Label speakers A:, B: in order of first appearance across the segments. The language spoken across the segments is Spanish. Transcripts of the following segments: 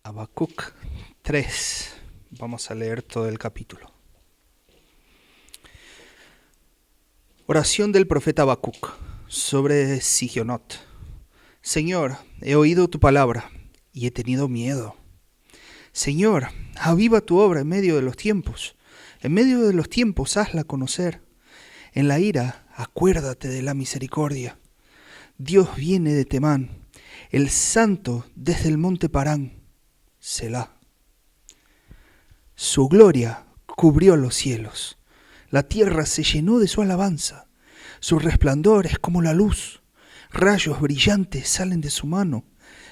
A: Habacuc 3. Vamos a leer todo el capítulo. Oración del profeta Habacuc sobre Sigionot. Señor, he oído tu palabra y he tenido miedo. Señor, aviva tu obra en medio de los tiempos. En medio de los tiempos hazla conocer. En la ira, acuérdate de la misericordia. Dios viene de Temán, el santo desde el monte Parán. Selah. Su gloria cubrió los cielos. La tierra se llenó de su alabanza. Su resplandor es como la luz. Rayos brillantes salen de su mano.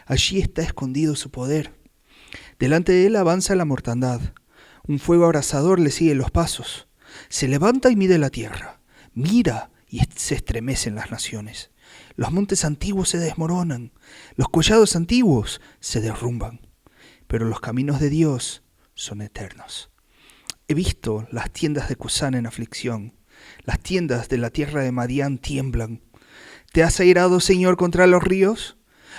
A: Allí está escondido su poder. Delante de él avanza la mortandad. Un fuego abrasador le sigue los pasos. Se levanta y mide la tierra. Mira y se estremecen las naciones. Los montes antiguos se desmoronan. Los collados antiguos se derrumban. Pero los caminos de Dios son eternos. He visto las tiendas de Cusán en aflicción. Las tiendas de la tierra de Madián tiemblan. ¿Te has airado, Señor, contra los ríos?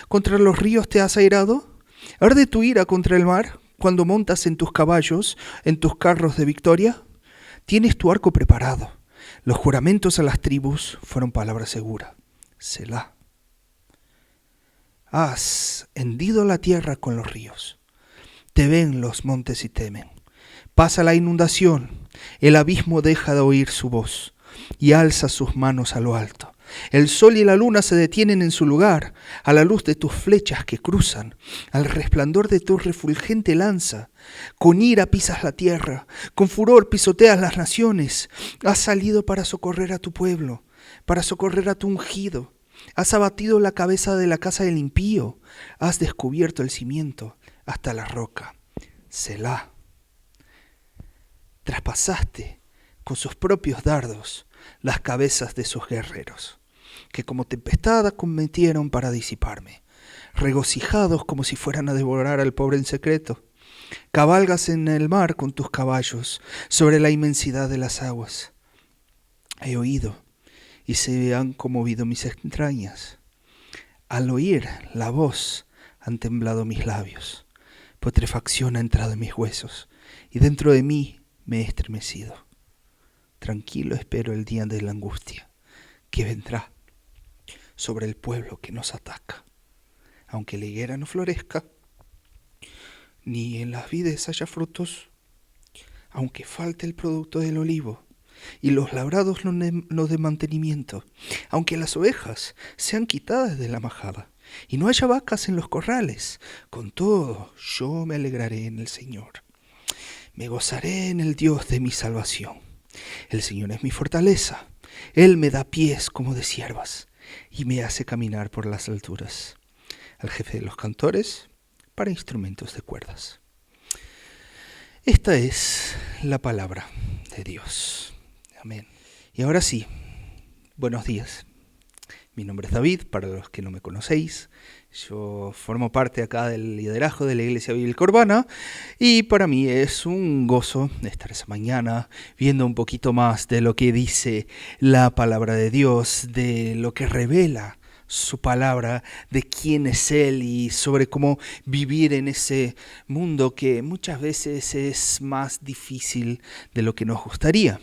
A: ¿Contra los ríos te has airado? ¿Arde tu ira contra el mar cuando montas en tus caballos, en tus carros de victoria? Tienes tu arco preparado. Los juramentos a las tribus fueron palabra segura. Selah. Has hendido la tierra con los ríos. Te ven los montes y temen. Pasa la inundación, el abismo deja de oír su voz y alza sus manos a lo alto. El sol y la luna se detienen en su lugar, a la luz de tus flechas que cruzan, al resplandor de tu refulgente lanza. Con ira pisas la tierra, con furor pisoteas las naciones. Has salido para socorrer a tu pueblo, para socorrer a tu ungido. Has abatido la cabeza de la casa del impío, has descubierto el cimiento hasta la roca. Selah. Traspasaste con sus propios dardos las cabezas de sus guerreros, que como tempestad acometieron para disiparme, regocijados como si fueran a devorar al pobre en secreto. Cabalgas en el mar con tus caballos sobre la inmensidad de las aguas. He oído y se han conmovido mis entrañas. Al oír la voz han temblado mis labios. Putrefacción ha entrado en mis huesos y dentro de mí me he estremecido. Tranquilo espero el día de la angustia que vendrá sobre el pueblo que nos ataca. Aunque la higuera no florezca, ni en las vides haya frutos, aunque falte el producto del olivo y los labrados los de mantenimiento, aunque las ovejas sean quitadas de la majada y no haya vacas en los corrales, con todo yo me alegraré en el Señor. Me gozaré en el Dios de mi salvación. El Señor es mi fortaleza. Él me da pies como de ciervas y me hace caminar por las alturas. Al jefe de los cantores para instrumentos de cuerdas. Esta es la palabra de Dios. Amén. Y ahora sí, buenos días. Mi nombre es David, para los que no me conocéis. Yo formo parte acá del liderazgo de la Iglesia Bíblica Urbana y para mí es un gozo estar esa mañana viendo un poquito más de lo que dice la palabra de Dios, de lo que revela su palabra, de quién es Él y sobre cómo vivir en ese mundo que muchas veces es más difícil de lo que nos gustaría.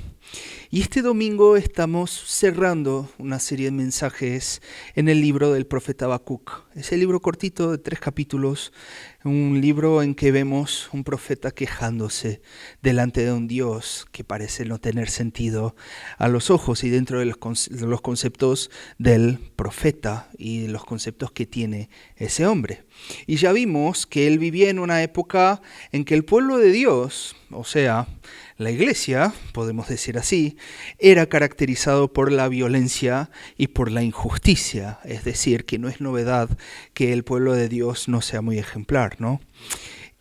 A: Y este domingo estamos cerrando una serie de mensajes en el libro del profeta Habacuc. Ese libro cortito de 3 capítulos, un libro en que vemos un profeta quejándose delante de un Dios que parece no tener sentido a los ojos y dentro de los conceptos del profeta y los conceptos que tiene ese hombre. Y ya vimos que él vivía en una época en que el pueblo de Dios, o sea, la iglesia, podemos decir así, era caracterizado por la violencia y por la injusticia. Es decir, que no es novedad que el pueblo de Dios no sea muy ejemplar, ¿no?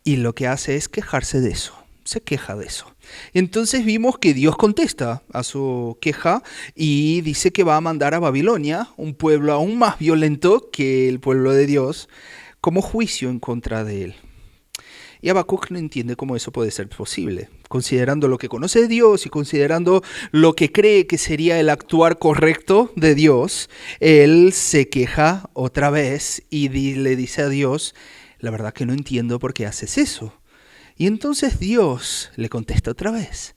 A: Y lo que hace es quejarse de eso. Se queja de eso. Entonces vimos que Dios contesta a su queja y dice que va a mandar a Babilonia, un pueblo aún más violento que el pueblo de Dios, como juicio en contra de él. Y Habacuc no entiende cómo eso puede ser posible. Considerando lo que conoce de Dios y considerando lo que cree que sería el actuar correcto de Dios, él se queja otra vez y le dice a Dios, la verdad que no entiendo por qué haces eso. Y entonces Dios le contesta otra vez.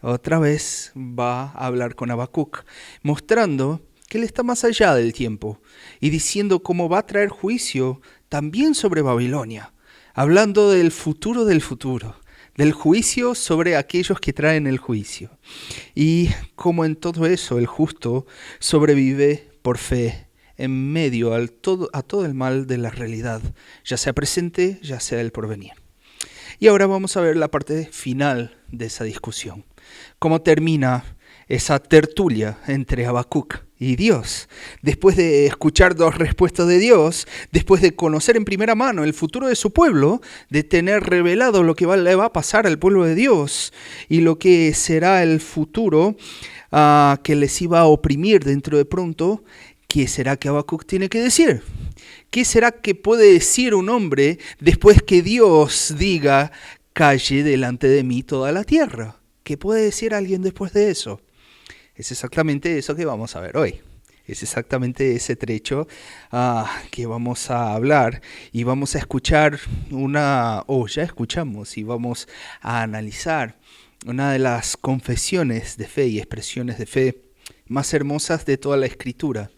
A: Otra vez va a hablar con Habacuc, mostrando que él está más allá del tiempo y diciendo cómo va a traer juicio también sobre Babilonia, hablando del futuro, del juicio sobre aquellos que traen el juicio. Y como en todo eso el justo sobrevive por fe en medio a todo el mal de la realidad, ya sea presente, ya sea el porvenir. Y ahora vamos a ver la parte final de esa discusión. Cómo termina esa tertulia entre Habacuc y Dios. Después de escuchar dos respuestas de Dios, después de conocer en primera mano el futuro de su pueblo, de tener revelado lo que le va a pasar al pueblo de Dios y lo que será el futuro que les iba a oprimir dentro de pronto, ¿qué será que Habacuc tiene que decir? ¿Qué será que puede decir un hombre después que Dios diga, calle delante de mí toda la tierra? ¿Qué puede decir alguien después de eso? Es exactamente eso que vamos a ver hoy. Es exactamente ese trecho que vamos a hablar y vamos a escuchar ya escuchamos y vamos a analizar una de las confesiones de fe y expresiones de fe más hermosas de toda la Escritura.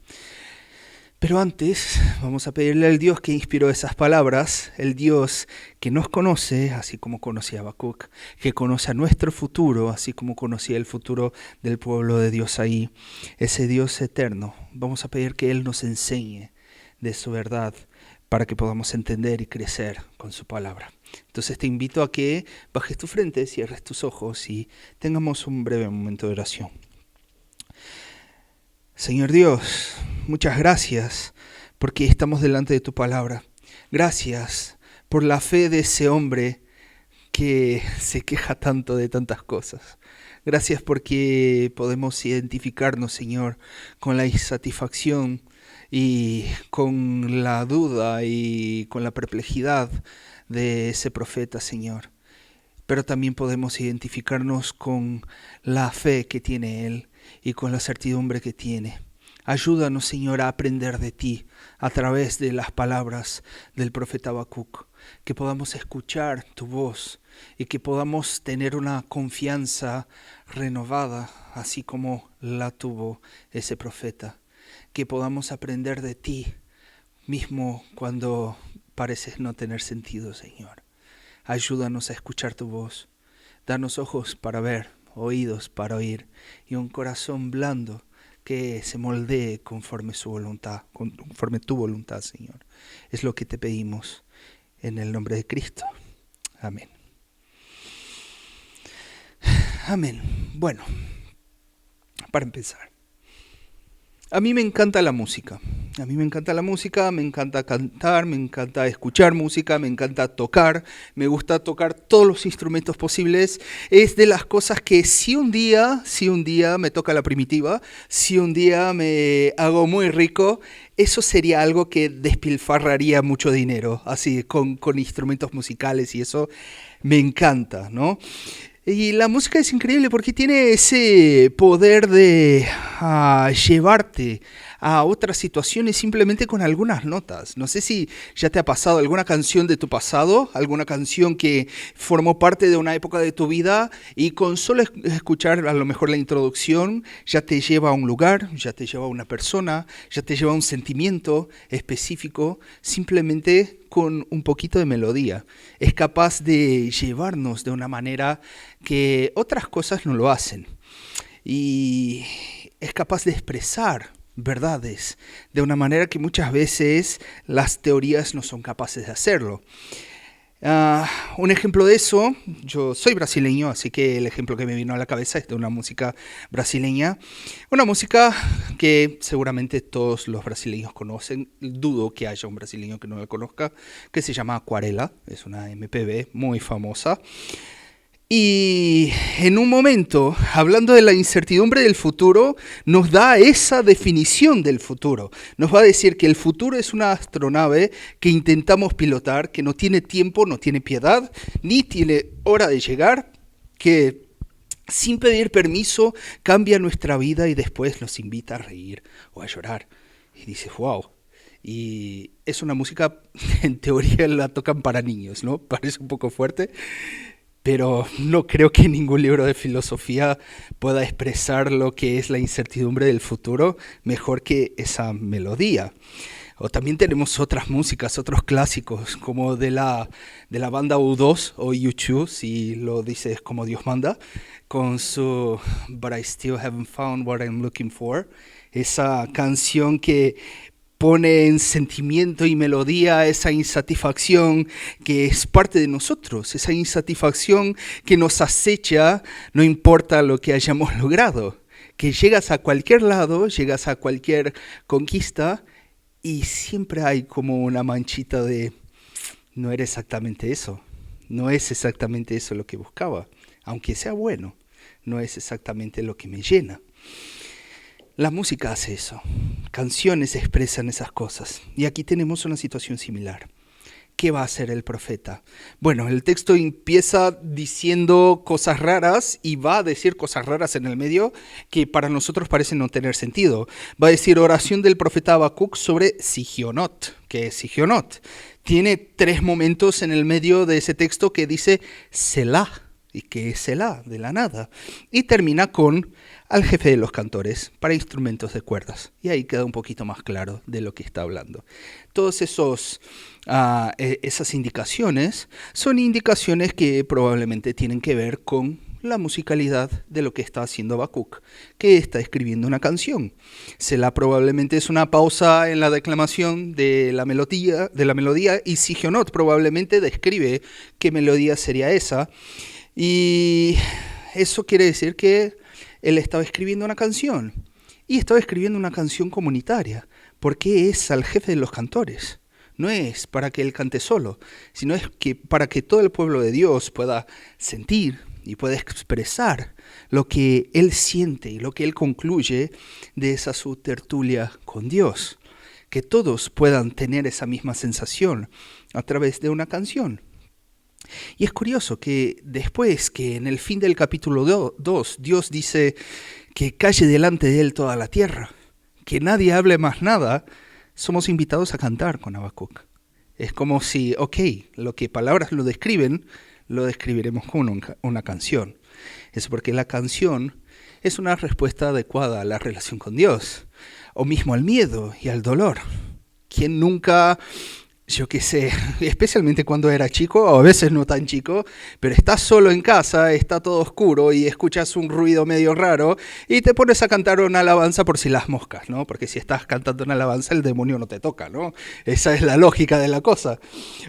A: Pero antes vamos a pedirle al Dios que inspiró esas palabras, el Dios que nos conoce, así como conocía a Habacuc, que conoce a nuestro futuro, así como conocía el futuro del pueblo de Dios ahí, ese Dios eterno. Vamos a pedir que Él nos enseñe de su verdad para que podamos entender y crecer con su palabra. Entonces te invito a que bajes tu frente, cierres tus ojos y tengamos un breve momento de oración. Señor Dios, muchas gracias porque estamos delante de tu palabra. Gracias por la fe de ese hombre que se queja tanto de tantas cosas. Gracias porque podemos identificarnos, Señor, con la insatisfacción y con la duda y con la perplejidad de ese profeta, Señor. Pero también podemos identificarnos con la fe que tiene él y con la certidumbre que tiene. Ayúdanos, Señor, a aprender de ti a través de las palabras del profeta Habacuc, que podamos escuchar tu voz y que podamos tener una confianza renovada, así como la tuvo ese profeta. Que podamos aprender de ti, mismo cuando pareces no tener sentido, Señor. Ayúdanos a escuchar tu voz. Danos ojos para ver, oídos para oír y un corazón blando que se moldee conforme su voluntad, conforme tu voluntad, Señor. Es lo que te pedimos en el nombre de Cristo. Amén. Amén. Bueno, para empezar, a mí me encanta la música. A mí me encanta la música, me encanta cantar, me encanta escuchar música, me encanta tocar, me gusta tocar todos los instrumentos posibles. Es de las cosas que si un día me toca la primitiva, si un día me hago muy rico, eso sería algo que despilfarraría mucho dinero, así con instrumentos musicales y eso me encanta, ¿no? Y la música es increíble porque tiene ese poder de llevarte a otras situaciones simplemente con algunas notas. No sé si ya te ha pasado alguna canción de tu pasado, alguna canción que formó parte de una época de tu vida y con solo escuchar a lo mejor la introducción ya te lleva a un lugar, ya te lleva a una persona, ya te lleva a un sentimiento específico, simplemente con un poquito de melodía. Es capaz de llevarnos de una manera que otras cosas no lo hacen. Y es capaz de expresar verdades de una manera que muchas veces las teorías no son capaces de hacerlo. Un ejemplo de eso, yo soy brasileño, así que el ejemplo que me vino a la cabeza es de una música brasileña, una música que seguramente todos los brasileños conocen, dudo que haya un brasileño que no la conozca, que se llama Aquarela, es una MPB muy famosa. Y en un momento, hablando de la incertidumbre del futuro, nos da esa definición del futuro. Nos va a decir que el futuro es una astronave que intentamos pilotar, que no tiene tiempo, no tiene piedad, ni tiene hora de llegar, que sin pedir permiso cambia nuestra vida y después nos invita a reír o a llorar. Y dices, wow, Y es una música, en teoría la tocan para niños, ¿no? Parece un poco fuerte, pero no creo que ningún libro de filosofía pueda expresar lo que es la incertidumbre del futuro mejor que esa melodía. O también tenemos otras músicas, otros clásicos, como de la banda U2 o U2, si lo dices como Dios manda, con su But I Still Haven't Found What I'm Looking For. Esa canción que pone en sentimiento y melodía esa insatisfacción que es parte de nosotros, esa insatisfacción que nos acecha no importa lo que hayamos logrado, que llegas a cualquier lado, llegas a cualquier conquista y siempre hay como una manchita de no era exactamente eso, no es exactamente eso lo que buscaba, aunque sea bueno, no es exactamente lo que me llena. La música hace eso, canciones expresan esas cosas y aquí tenemos una situación similar. ¿Qué va a hacer el profeta? Bueno, el texto empieza diciendo cosas raras y va a decir cosas raras en el medio que para nosotros parecen no tener sentido. Va a decir oración del profeta Habacuc sobre Sigionot. ¿Qué es Sigionot? Tiene 3 momentos en el medio de ese texto que dice Selah. ¿Y qué es Selah? De la nada. Y termina con al jefe de los cantores para instrumentos de cuerdas. Y ahí queda un poquito más claro de lo que está hablando. Todos esas indicaciones son indicaciones que probablemente tienen que ver con la musicalidad de lo que está haciendo Habacuc, que está escribiendo una canción. Selah probablemente es una pausa en la declamación de la melodía y Sigionot probablemente describe qué melodía sería esa. Y eso quiere decir que él estaba escribiendo una canción. Y estaba escribiendo una canción comunitaria, porque es al jefe de los cantores. No es para que él cante solo, sino es que para que todo el pueblo de Dios pueda sentir y pueda expresar lo que él siente y lo que él concluye de esa su tertulia con Dios. Que todos puedan tener esa misma sensación a través de una canción. Y es curioso que después que en el fin del capítulo 2 Dios dice que calle delante de él toda la tierra, que nadie hable más nada, somos invitados a cantar con Habacuc. Es como si, lo que palabras lo describen, lo describiremos con una canción. Es porque la canción es una respuesta adecuada a la relación con Dios, o mismo al miedo y al dolor. ¿Quién nunca... Yo qué sé, especialmente cuando era chico, o a veces no tan chico, pero estás solo en casa, está todo oscuro y escuchas un ruido medio raro y te pones a cantar una alabanza por si las moscas, ¿no? Porque si estás cantando una alabanza, el demonio no te toca, ¿no? Esa es la lógica de la cosa.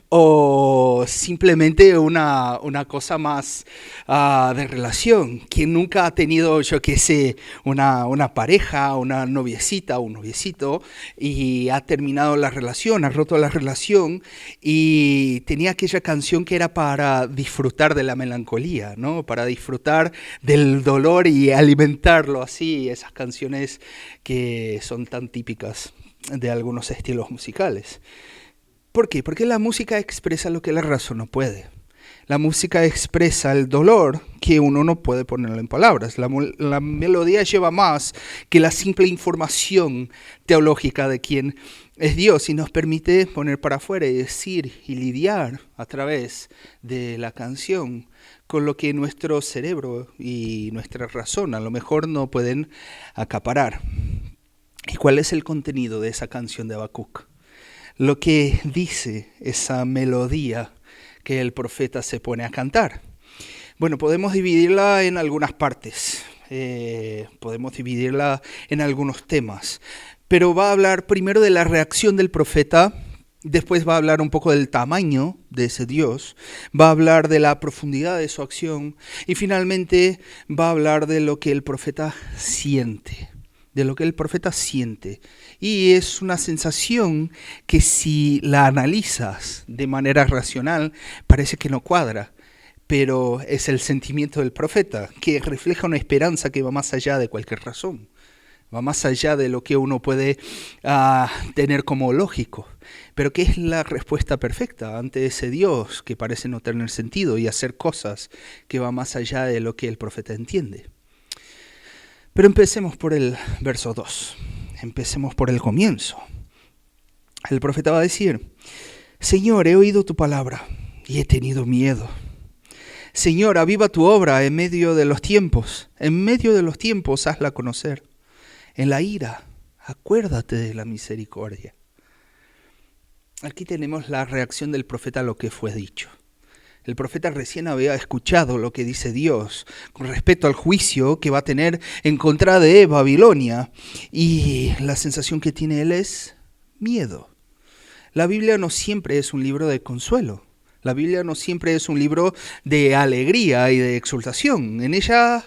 A: O simplemente una cosa más de relación. Quien nunca ha tenido, yo qué sé, una pareja, una noviecita o un noviecito y ha terminado la relación, ha roto la relación y tenía aquella canción que era para disfrutar de la melancolía, ¿no? Para disfrutar del dolor y alimentarlo así, esas canciones que son tan típicas de algunos estilos musicales. ¿Por qué? Porque la música expresa lo que la razón no puede. La música expresa el dolor que uno no puede ponerlo en palabras. La melodía lleva más que la simple información teológica de quién es Dios y nos permite poner para afuera y decir y lidiar a través de la canción con lo que nuestro cerebro y nuestra razón a lo mejor no pueden acaparar. ¿Y cuál es el contenido de esa canción de Habacuc? Lo que dice esa melodía que el profeta se pone a cantar. Bueno, podemos dividirla en algunas partes, podemos dividirla en algunos temas, pero va a hablar primero de la reacción del profeta, después va a hablar un poco del tamaño de ese Dios, va a hablar de la profundidad de su acción y finalmente va a hablar de lo que el profeta siente. De lo que el profeta siente. Y es una sensación que si la analizas de manera racional, parece que no cuadra. Pero es el sentimiento del profeta, que refleja una esperanza que va más allá de cualquier razón. Va más allá de lo que uno puede tener como lógico. Pero que es la respuesta perfecta ante ese Dios que parece no tener sentido y hacer cosas que va más allá de lo que el profeta entiende. Pero empecemos por el verso 2, empecemos por el comienzo. El profeta va a decir: Señor, he oído tu palabra y he tenido miedo. Señor, aviva tu obra en medio de los tiempos. En medio de los tiempos hazla conocer. En la ira, acuérdate de la misericordia. Aquí tenemos la reacción del profeta a lo que fue dicho. El profeta recién había escuchado lo que dice Dios con respecto al juicio que va a tener en contra de Babilonia. Y la sensación que tiene él es miedo. La Biblia no siempre es un libro de consuelo. La Biblia no siempre es un libro de alegría y de exultación. En ella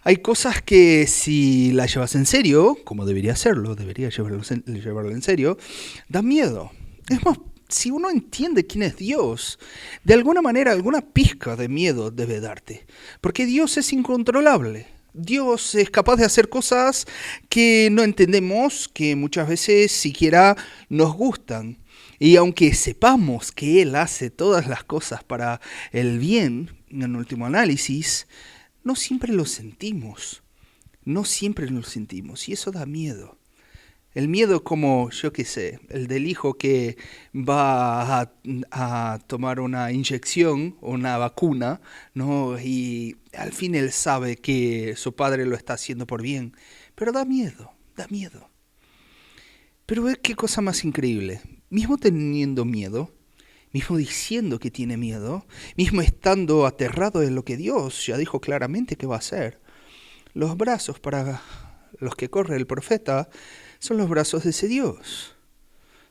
A: hay cosas que si las llevas en serio, como debería llevarlo en serio, da miedo. Es más, si uno entiende quién es Dios, de alguna manera alguna pizca de miedo debe darte. Porque Dios es incontrolable. Dios es capaz de hacer cosas que no entendemos, que muchas veces siquiera nos gustan. Y aunque sepamos que Él hace todas las cosas para el bien, en último análisis, no siempre lo sentimos. No siempre lo sentimos. Y eso da miedo. El miedo como, yo qué sé, el del hijo que va a tomar una inyección o una vacuna, ¿no? Y al fin él sabe que su padre lo está haciendo por bien. Pero da miedo, da miedo. Pero ve qué cosa más increíble. Mismo teniendo miedo, mismo diciendo que tiene miedo, mismo estando aterrado de lo que Dios ya dijo claramente que va a hacer, los brazos para los que corre el profeta son los brazos de ese Dios.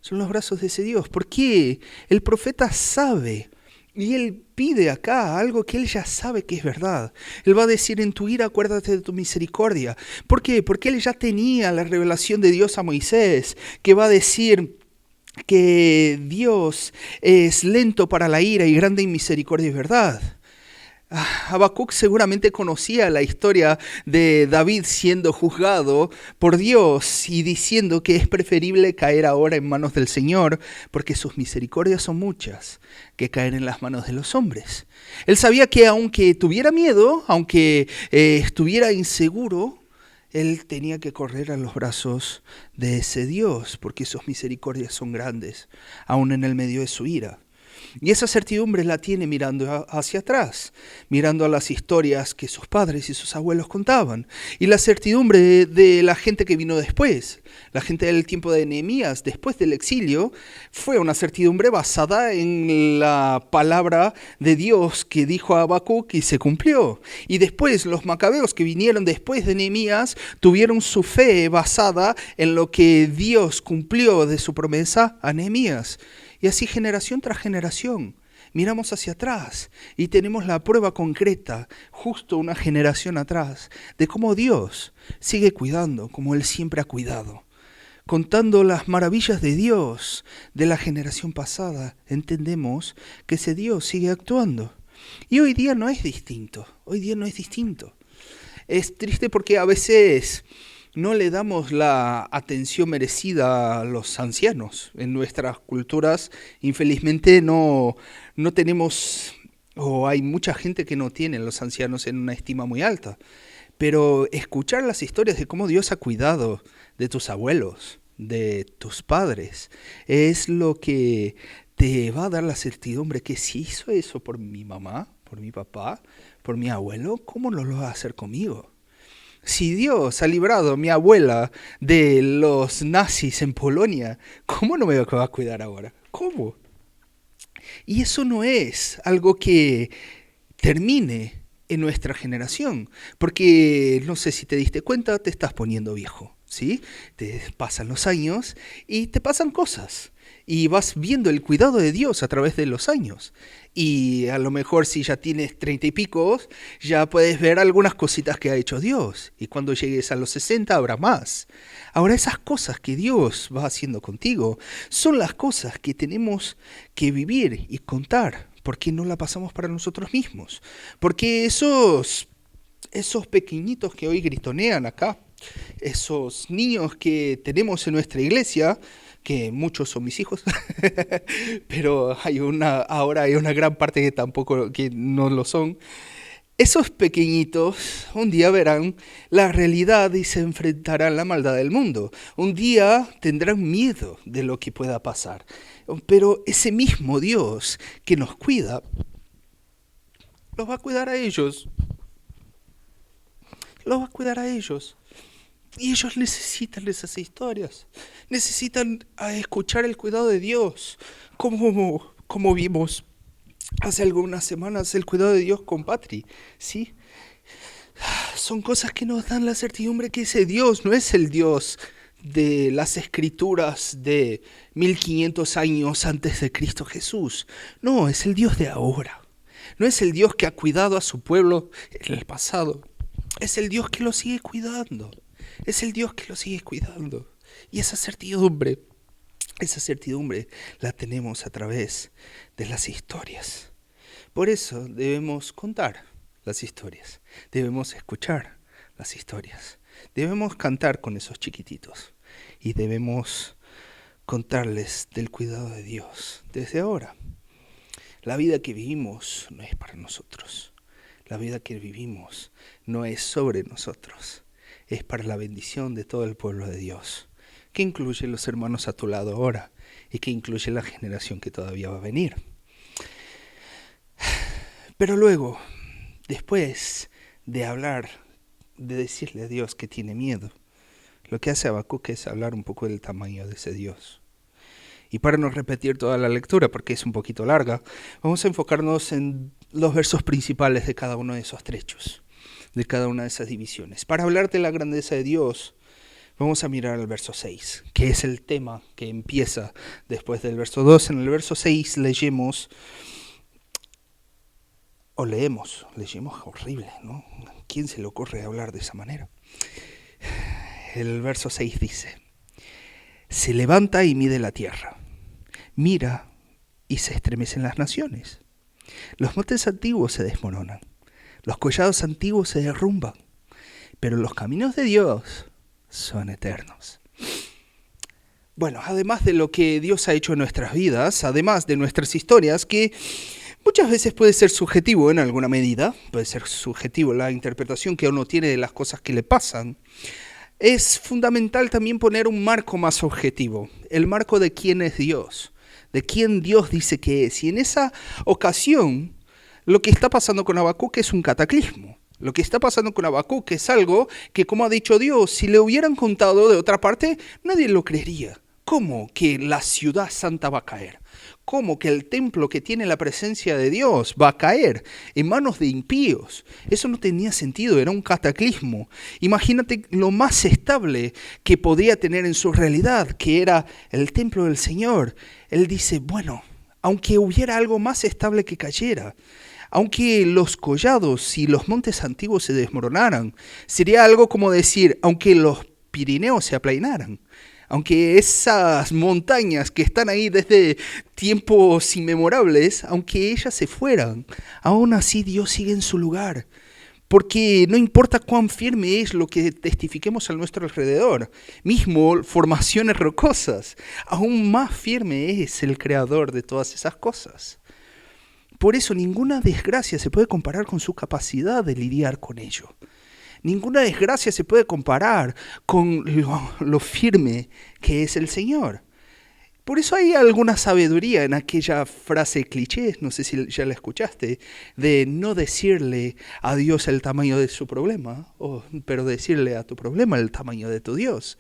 A: Son los brazos de ese Dios. ¿Por qué? El profeta sabe. Y él pide acá algo que él ya sabe que es verdad. Él va a decir: en tu ira acuérdate de tu misericordia. ¿Por qué? Porque él ya tenía la revelación de Dios a Moisés, que va a decir que Dios es lento para la ira y grande en misericordia y verdad. Habacuc seguramente conocía la historia de David siendo juzgado por Dios y diciendo que es preferible caer ahora en manos del Señor porque sus misericordias son muchas que caer en las manos de los hombres. Él sabía que aunque tuviera miedo, aunque estuviera inseguro, él tenía que correr a los brazos de ese Dios porque sus misericordias son grandes, aun en el medio de su ira. Y esa certidumbre la tiene mirando hacia atrás, mirando a las historias que sus padres y sus abuelos contaban. Y la certidumbre de la gente que vino después, la gente del tiempo de Nehemías, después del exilio, fue una certidumbre basada en la palabra de Dios que dijo a Habacuc y se cumplió. Y después los macabeos que vinieron después de Nehemías tuvieron su fe basada en lo que Dios cumplió de su promesa a Nehemías. Y así generación tras generación, miramos hacia atrás y tenemos la prueba concreta, justo una generación atrás, de cómo Dios sigue cuidando, como Él siempre ha cuidado. Contando las maravillas de Dios de la generación pasada, entendemos que ese Dios sigue actuando. Y hoy día no es distinto, hoy día no es distinto. Es triste porque a veces no le damos la atención merecida a los ancianos. En nuestras culturas, infelizmente, no tenemos, o hay mucha gente que no tiene a los ancianos en una estima muy alta. Pero escuchar las historias de cómo Dios ha cuidado de tus abuelos, de tus padres, es lo que te va a dar la certidumbre que si hizo eso por mi mamá, por mi papá, por mi abuelo, ¿cómo no lo va a hacer conmigo? Si Dios ha librado a mi abuela de los nazis en Polonia, ¿cómo no me va a cuidar ahora? ¿Cómo? Y eso no es algo que termine en nuestra generación, porque no sé si te diste cuenta, te estás poniendo viejo, ¿sí? Te pasan los años y te pasan cosas. Y vas viendo el cuidado de Dios a través de los años. Y a lo mejor si ya tienes 30 y pico, ya puedes ver algunas cositas que ha hecho Dios. Y cuando llegues a los 60 habrá más. Ahora esas cosas que Dios va haciendo contigo son las cosas que tenemos que vivir y contar. Porque no la pasamos para nosotros mismos. Porque esos pequeñitos que hoy gritonean acá, esos niños que tenemos en nuestra iglesia, que muchos son mis hijos, pero ahora hay una gran parte que no lo son. Esos pequeñitos un día verán la realidad y se enfrentarán a la maldad del mundo. Un día tendrán miedo de lo que pueda pasar. Pero ese mismo Dios que nos cuida, los va a cuidar a ellos. Los va a cuidar a ellos. Y ellos necesitan esas historias. Necesitan escuchar el cuidado de Dios. Como vimos hace algunas semanas el cuidado de Dios con Patri. ¿Sí? Son cosas que nos dan la certidumbre que ese Dios no es el Dios de las escrituras de 1500 años antes de Cristo Jesús. No, es el Dios de ahora. No es el Dios que ha cuidado a su pueblo en el pasado. Es el Dios que lo sigue cuidando. Es el Dios que lo sigue cuidando. Y esa certidumbre la tenemos a través de las historias. Por eso debemos contar las historias. Debemos escuchar las historias. Debemos cantar con esos chiquititos. Y debemos contarles del cuidado de Dios desde ahora. La vida que vivimos no es para nosotros. La vida que vivimos no es sobre nosotros. Es para la bendición de todo el pueblo de Dios, que incluye los hermanos a tu lado ahora y que incluye la generación que todavía va a venir. Pero luego, después de hablar, de decirle a Dios que tiene miedo, lo que hace Habacuc es hablar un poco del tamaño de ese Dios. Y para no repetir toda la lectura, porque es un poquito larga, vamos a enfocarnos en los versos principales de cada uno de esos trechos, de cada una de esas divisiones. Para hablar de la grandeza de Dios, vamos a mirar al verso 6, que es el tema que empieza después del verso 2. En el verso 6 leemos horrible, ¿no? ¿Quién se le ocurre hablar de esa manera? El verso 6 dice: se levanta y mide la tierra, mira y se estremecen las naciones. Los montes antiguos se desmoronan, los collados antiguos se derrumban, pero los caminos de Dios son eternos. Bueno, además de lo que Dios ha hecho en nuestras vidas, además de nuestras historias, que muchas veces puede ser subjetivo en alguna medida, puede ser subjetivo la interpretación que uno tiene de las cosas que le pasan, es fundamental también poner un marco más objetivo, el marco de quién es Dios, de quién Dios dice que es. Y en esa ocasión, lo que está pasando con Habacuc es un cataclismo. Lo que está pasando con Habacuc es algo que, como ha dicho Dios, si le hubieran contado de otra parte, nadie lo creería. ¿Cómo que la ciudad santa va a caer? ¿Cómo que el templo que tiene la presencia de Dios va a caer en manos de impíos? Eso no tenía sentido, era un cataclismo. Imagínate lo más estable que podía tener en su realidad, que era el templo del Señor. Él dice, bueno, aunque hubiera algo más estable que cayera, aunque los collados y los montes antiguos se desmoronaran, sería algo como decir, aunque los Pirineos se aplanaran, aunque esas montañas que están ahí desde tiempos inmemorables, aunque ellas se fueran, aún así Dios sigue en su lugar. Porque no importa cuán firme es lo que testifiquemos a nuestro alrededor, mismo formaciones rocosas, aún más firme es el creador de todas esas cosas. Por eso ninguna desgracia se puede comparar con su capacidad de lidiar con ello. Ninguna desgracia se puede comparar con lo firme que es el Señor. Por eso hay alguna sabiduría en aquella frase cliché, no sé si ya la escuchaste, de no decirle a Dios el tamaño de su problema, pero decirle a tu problema el tamaño de tu Dios.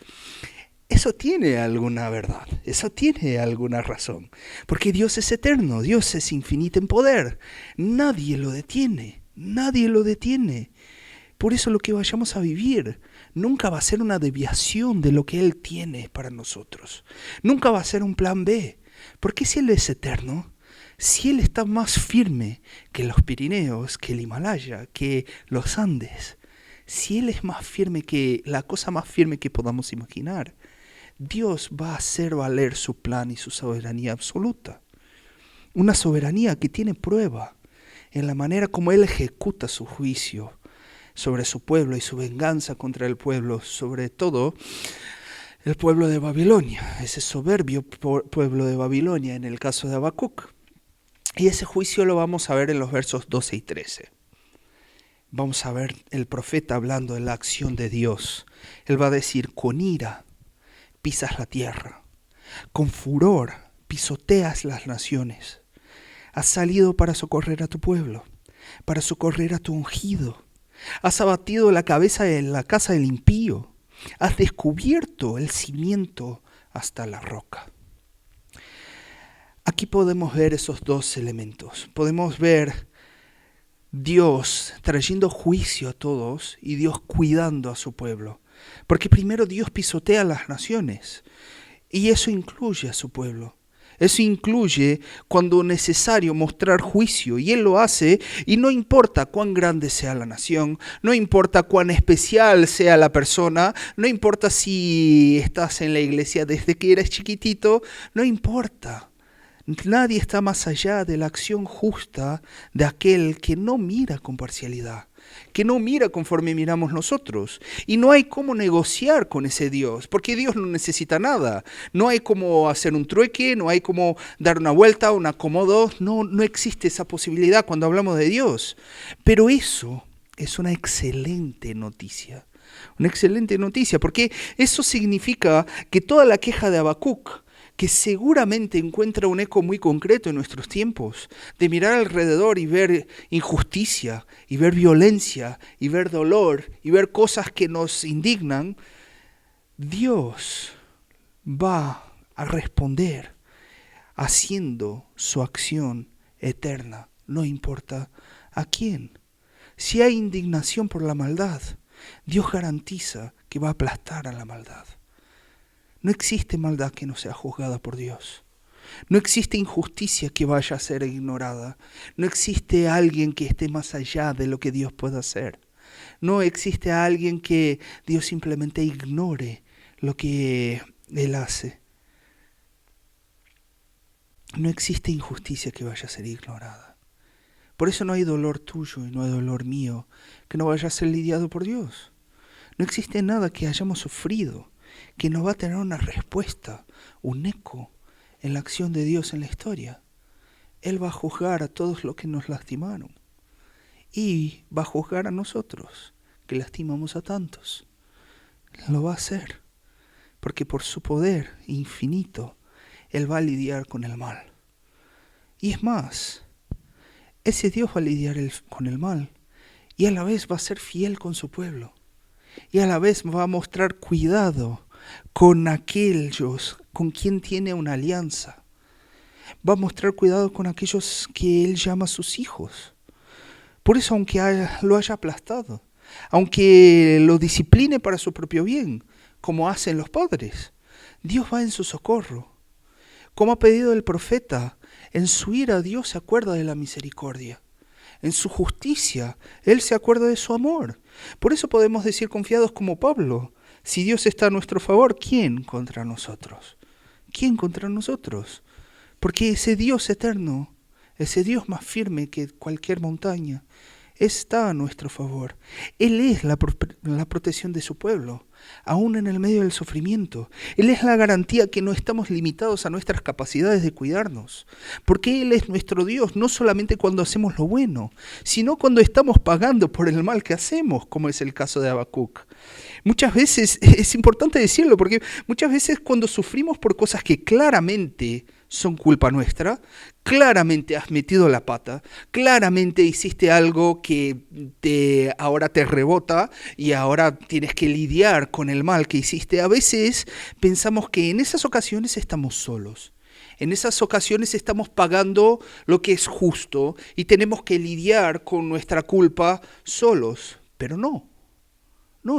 A: Eso tiene alguna verdad, eso tiene alguna razón, porque Dios es eterno, Dios es infinito en poder, nadie lo detiene, nadie lo detiene. Por eso lo que vayamos a vivir nunca va a ser una desviación de lo que Él tiene para nosotros. Nunca va a ser un plan B. Porque si Él es eterno, si Él está más firme que los Pirineos, que el Himalaya, que los Andes, si Él es más firme que la cosa más firme que podamos imaginar, Dios va a hacer valer su plan y su soberanía absoluta. Una soberanía que tiene prueba en la manera como Él ejecuta su juicio sobre su pueblo y su venganza contra el pueblo, sobre todo el pueblo de Babilonia, ese soberbio pueblo de Babilonia en el caso de Habacuc. Y ese juicio lo vamos a ver en los versos 12 y 13. vamos a ver el profeta hablando de la acción de Dios. Él va a decir, con ira pisas la tierra, con furor pisoteas las naciones. Has salido para socorrer a tu pueblo, para socorrer a tu ungido. Has abatido la cabeza de la casa del impío. Has descubierto el cimiento hasta la roca. Aquí podemos ver esos dos elementos. Podemos ver Dios trayendo juicio a todos y Dios cuidando a su pueblo. Porque primero Dios pisotea a las naciones y eso incluye a su pueblo. Eso incluye cuando es necesario mostrar juicio y Él lo hace y no importa cuán grande sea la nación, no importa cuán especial sea la persona, no importa si estás en la iglesia desde que eres chiquitito, no importa. Nadie está más allá de la acción justa de aquel que no mira con parcialidad, que no mira conforme miramos nosotros. Y no hay cómo negociar con ese Dios, porque Dios no necesita nada. No hay cómo hacer un trueque, no hay cómo dar una vuelta, un acomodo. No existe esa posibilidad cuando hablamos de Dios. Pero eso es una excelente noticia. Una excelente noticia, porque eso significa que toda la queja de Habacuc, que seguramente encuentra un eco muy concreto en nuestros tiempos, de mirar alrededor y ver injusticia, y ver violencia, y ver dolor, y ver cosas que nos indignan, Dios va a responder haciendo su acción eterna, no importa a quién. Si hay indignación por la maldad, Dios garantiza que va a aplastar a la maldad. No existe maldad que no sea juzgada por Dios. No existe injusticia que vaya a ser ignorada. No existe alguien que esté más allá de lo que Dios pueda hacer. No existe alguien que Dios simplemente ignore lo que Él hace. No existe injusticia que vaya a ser ignorada. Por eso no hay dolor tuyo y no hay dolor mío que no vaya a ser lidiado por Dios. No existe nada que hayamos sufrido que no va a tener una respuesta, un eco en la acción de Dios en la historia. Él va a juzgar a todos los que nos lastimaron y va a juzgar a nosotros que lastimamos a tantos. Lo va a hacer porque por su poder infinito Él va a lidiar con el mal. Y es más, ese Dios va a lidiar con el mal y a la vez va a ser fiel con su pueblo y a la vez va a mostrar cuidado con aquellos con quien tiene una alianza. Va a mostrar cuidado con aquellos que Él llama sus hijos. Por eso, aunque lo haya aplastado, aunque lo discipline para su propio bien, como hacen los padres, Dios va en su socorro. Como ha pedido el profeta, en su ira Dios se acuerda de la misericordia. En su justicia, Él se acuerda de su amor. Por eso podemos decir confiados como Pablo, si Dios está a nuestro favor, ¿quién contra nosotros? ¿Quién contra nosotros? Porque ese Dios eterno, ese Dios más firme que cualquier montaña, está a nuestro favor. Él es la protección de su pueblo, aún en el medio del sufrimiento. Él es la garantía que no estamos limitados a nuestras capacidades de cuidarnos. Porque Él es nuestro Dios, no solamente cuando hacemos lo bueno, sino cuando estamos pagando por el mal que hacemos, como es el caso de Habacuc. Muchas veces, es importante decirlo, porque muchas veces cuando sufrimos por cosas que claramente son culpa nuestra, claramente has metido la pata, claramente hiciste algo que ahora te rebota y ahora tienes que lidiar con el mal que hiciste. A veces pensamos que en esas ocasiones estamos solos. En esas ocasiones estamos pagando lo que es justo y tenemos que lidiar con nuestra culpa solos. Pero no,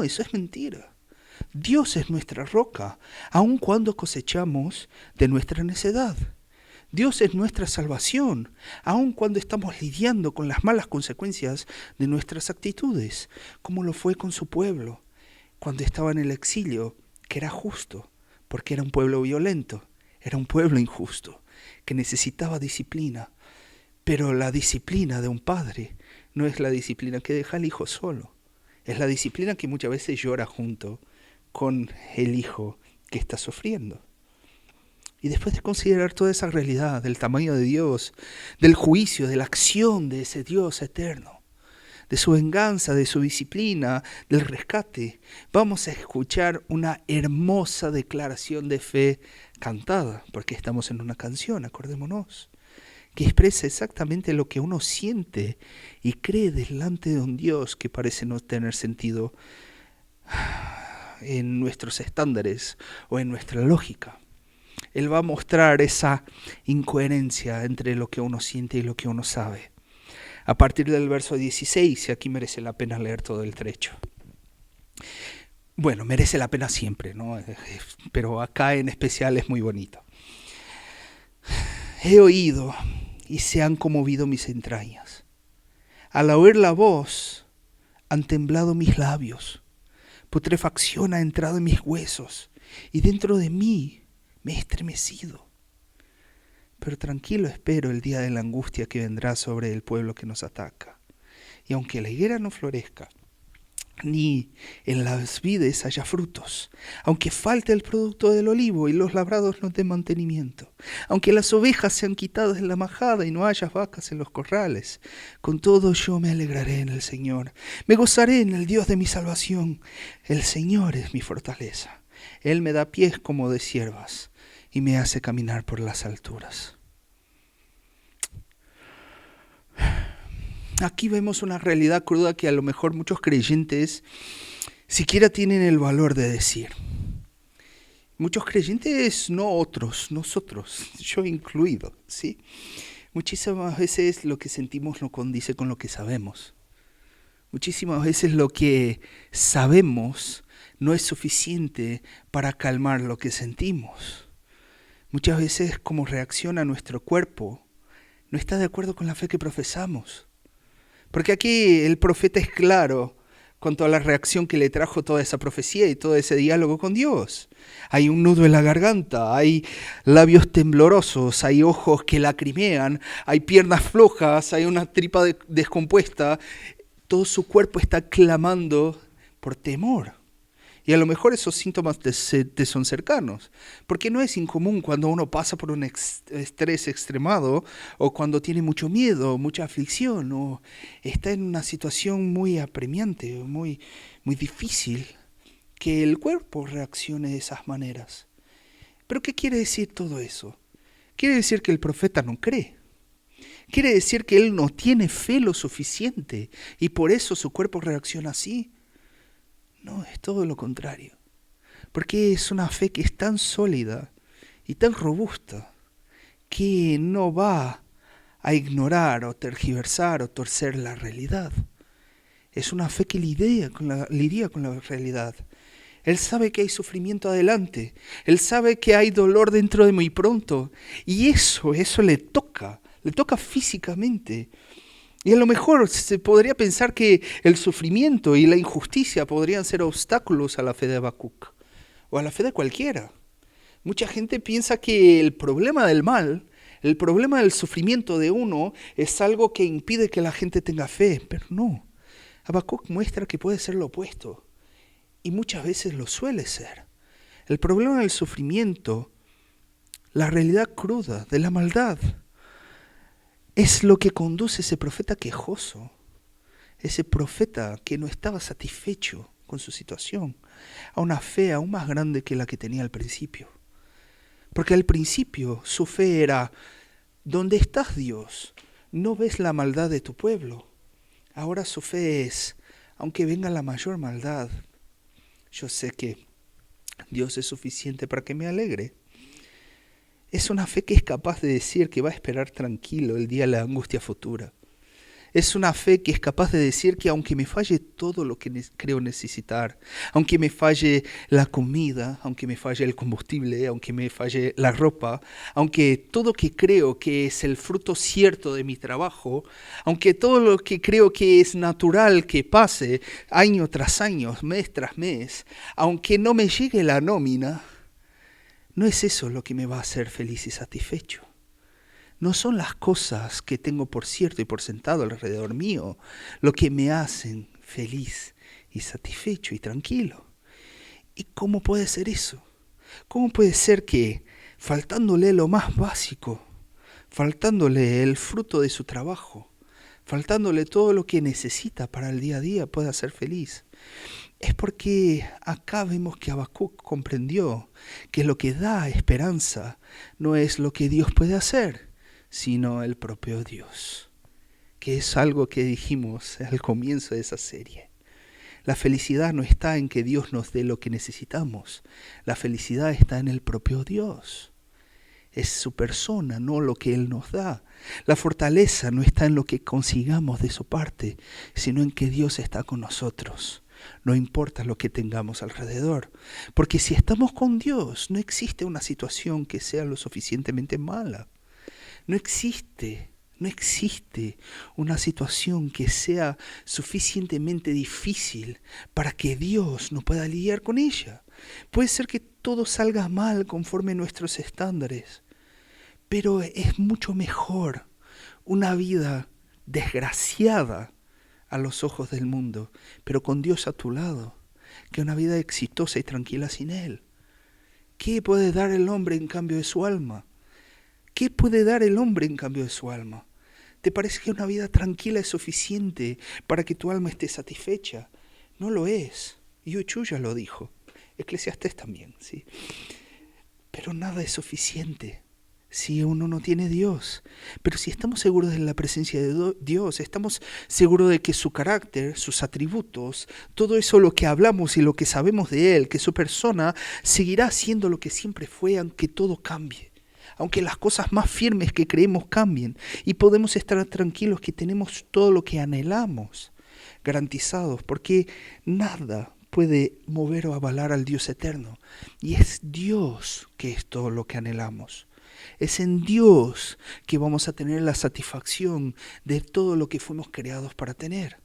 A: eso es mentira. Dios es nuestra roca, aun cuando cosechamos de nuestra necedad. Dios es nuestra salvación, aun cuando estamos lidiando con las malas consecuencias de nuestras actitudes, como lo fue con su pueblo, cuando estaba en el exilio, que era justo, porque era un pueblo violento, era un pueblo injusto, que necesitaba disciplina. Pero la disciplina de un padre no es la disciplina que deja al hijo solo, es la disciplina que muchas veces llora junto con el hijo que está sufriendo. Y después de considerar toda esa realidad del tamaño de Dios, del juicio, de la acción de ese Dios eterno, de su venganza, de su disciplina, del rescate. Vamos a escuchar una hermosa declaración de fe cantada, porque estamos en una canción, acordémonos, que expresa exactamente lo que uno siente y cree delante de un Dios que parece no tener sentido en nuestros estándares o en nuestra lógica. Él va a mostrar esa incoherencia entre lo que uno siente y lo que uno sabe. A partir del verso 16, y aquí merece la pena leer todo el trecho. Bueno, merece la pena siempre, ¿no? Pero acá en especial es muy bonito. He oído y se han conmovido mis entrañas. Al oír la voz, han temblado mis labios. Putrefacción ha entrado en mis huesos y dentro de mí me he estremecido. Pero tranquilo espero el día de la angustia que vendrá sobre el pueblo que nos ataca. Y aunque la higuera no florezca, ni en las vides haya frutos, aunque falte el producto del olivo y los labrados no den mantenimiento, aunque las ovejas sean quitadas de la majada y no haya vacas en los corrales, con todo yo me alegraré en el Señor, me gozaré en el Dios de mi salvación. El Señor es mi fortaleza, Él me da pies como de ciervas y me hace caminar por las alturas. Aquí vemos una realidad cruda que a lo mejor muchos creyentes siquiera tienen el valor de decir. Muchos creyentes, no otros, nosotros, yo incluido, ¿sí? Muchísimas veces lo que sentimos no condice con lo que sabemos. Muchísimas veces lo que sabemos no es suficiente para calmar lo que sentimos. Muchas veces como reacciona nuestro cuerpo no está de acuerdo con la fe que profesamos. Porque aquí el profeta es claro cuanto a la reacción que le trajo toda esa profecía y todo ese diálogo con Dios. Hay un nudo en la garganta, hay labios temblorosos, hay ojos que lacrimean, hay piernas flojas, hay una tripa descompuesta. Todo su cuerpo está clamando por temor. Y a lo mejor esos síntomas te son cercanos, porque no es incomún cuando uno pasa por un estrés extremado, o cuando tiene mucho miedo, mucha aflicción, o está en una situación muy apremiante, muy difícil, que el cuerpo reaccione de esas maneras. ¿Pero qué quiere decir todo eso? Quiere decir que el profeta no cree. Quiere decir que él no tiene fe lo suficiente, y por eso su cuerpo reacciona así. No, es todo lo contrario, porque es una fe que es tan sólida y tan robusta que no va a ignorar o tergiversar o torcer la realidad. Es una fe que lidia con la realidad. Él sabe que hay sufrimiento adelante, él sabe que hay dolor dentro de muy pronto, y eso le toca físicamente. Y a lo mejor se podría pensar que el sufrimiento y la injusticia podrían ser obstáculos a la fe de Habacuc o a la fe de cualquiera. Mucha gente piensa que el problema del mal, el problema del sufrimiento de uno es algo que impide que la gente tenga fe, pero no. Habacuc muestra que puede ser lo opuesto y muchas veces lo suele ser. El problema del sufrimiento, la realidad cruda de la maldad, es lo que conduce a ese profeta quejoso, ese profeta que no estaba satisfecho con su situación, a una fe aún más grande que la que tenía al principio. Porque al principio su fe era, ¿dónde estás, Dios? ¿No ves la maldad de tu pueblo? Ahora su fe es, aunque venga la mayor maldad, yo sé que Dios es suficiente para que me alegre. Es una fe que es capaz de decir que va a esperar tranquilo el día de la angustia futura. Es una fe que es capaz de decir que aunque me falle todo lo que creo necesitar, aunque me falle la comida, aunque me falle el combustible, aunque me falle la ropa, aunque todo que creo que es el fruto cierto de mi trabajo, aunque todo lo que creo que es natural que pase año tras año, mes tras mes, aunque no me llegue la nómina, no es eso lo que me va a hacer feliz y satisfecho. No son las cosas que tengo por cierto y por sentado alrededor mío lo que me hacen feliz y satisfecho y tranquilo. ¿Y cómo puede ser eso? ¿Cómo puede ser que, faltándole lo más básico, faltándole el fruto de su trabajo, faltándole todo lo que necesita para el día a día, pueda ser feliz. Es porque acá vemos que Habacuc comprendió que lo que da esperanza no es lo que Dios puede hacer, sino el propio Dios, que es algo que dijimos al comienzo de esa serie. La felicidad no está en que Dios nos dé lo que necesitamos, la felicidad está en el propio Dios. Es su persona, no lo que Él nos da. La fortaleza no está en lo que consigamos de su parte, sino en que Dios está con nosotros. No importa lo que tengamos alrededor, porque si estamos con Dios, no existe una situación que sea lo suficientemente mala. No existe una situación que sea suficientemente difícil para que Dios no pueda lidiar con ella. Puede ser que todo salga mal conforme a nuestros estándares, pero es mucho mejor una vida desgraciada a los ojos del mundo, pero con Dios a tu lado, que una vida exitosa y tranquila sin Él. ¿Qué puede dar el hombre en cambio de su alma? ¿Qué puede dar el hombre en cambio de su alma? ¿Te parece que una vida tranquila es suficiente para que tu alma esté satisfecha? No lo es. Yu Chu ya lo dijo. Eclesiastés también, ¿sí? Pero nada es suficiente si uno no tiene Dios. Pero si estamos seguros de la presencia de Dios, estamos seguros de que su carácter, sus atributos, todo eso lo que hablamos y lo que sabemos de Él, que su persona seguirá siendo lo que siempre fue, aunque todo cambie. Aunque las cosas más firmes que creemos cambien, y podemos estar tranquilos que tenemos todo lo que anhelamos garantizados, porque nada puede mover o avalar al Dios eterno. Y es Dios que es todo lo que anhelamos. Es en Dios que vamos a tener la satisfacción de todo lo que fuimos creados para tener.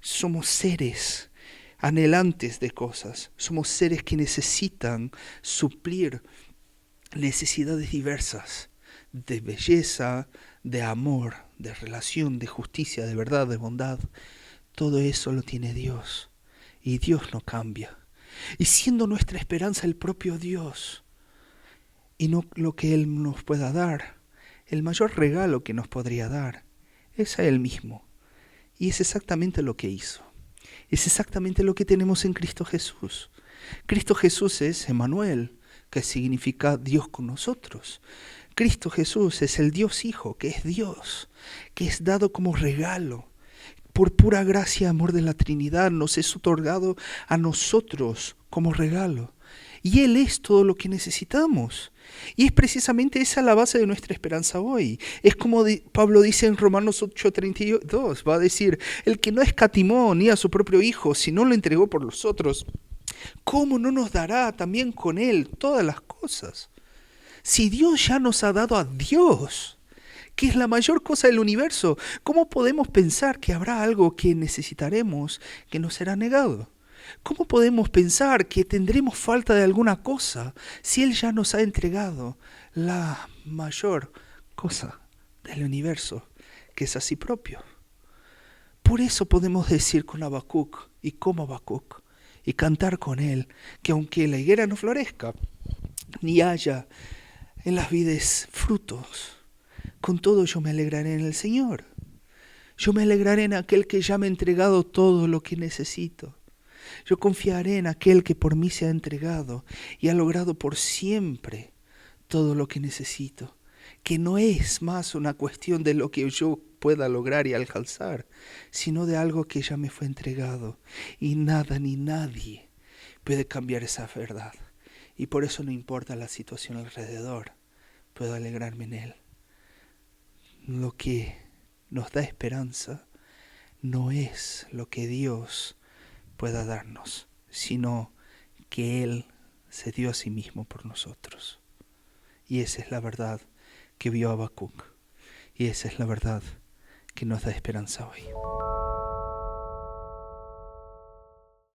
A: Somos seres anhelantes de cosas, somos seres que necesitan suplir necesidades diversas, de belleza, de amor, de relación, de justicia, de verdad, de bondad. Todo eso lo tiene Dios, y Dios no cambia. Y siendo nuestra esperanza el propio Dios, y no lo que Él nos pueda dar, el mayor regalo que nos podría dar es a Él mismo. Y es exactamente lo que hizo. Es exactamente lo que tenemos en Cristo Jesús. Cristo Jesús es Emmanuel, que significa Dios con nosotros. Cristo Jesús es el Dios Hijo, que es Dios, que es dado como regalo. Por pura gracia y amor de la Trinidad nos es otorgado a nosotros como regalo. Y Él es todo lo que necesitamos. Y es precisamente esa la base de nuestra esperanza hoy. Es como Pablo dice en Romanos 8:32, va a decir, el que no escatimó ni a su propio Hijo, sino lo entregó por los otros, ¿cómo no nos dará también con Él todas las cosas? Si Dios ya nos ha dado a Dios, que es la mayor cosa del universo, ¿cómo podemos pensar que habrá algo que necesitaremos que nos será negado? ¿Cómo podemos pensar que tendremos falta de alguna cosa si Él ya nos ha entregado la mayor cosa del universo, que es a sí propio? Por eso podemos decir con Habacuc y como Habacuc, y cantar con Él, que aunque la higuera no florezca, ni haya en las vides frutos, con todo yo me alegraré en el Señor. Yo me alegraré en aquel que ya me ha entregado todo lo que necesito. Yo confiaré en aquel que por mí se ha entregado y ha logrado por siempre todo lo que necesito, que no es más una cuestión de lo que yo pueda lograr y alcanzar, sino de algo que ya me fue entregado, y nada ni nadie puede cambiar esa verdad. Y por eso no importa la situación alrededor, puedo alegrarme en Él. Lo que nos da esperanza no es lo que Dios pueda darnos, sino que Él se dio a sí mismo por nosotros. Y esa es la verdad que vio Habacuc, y esa es la verdad que nos da esperanza hoy.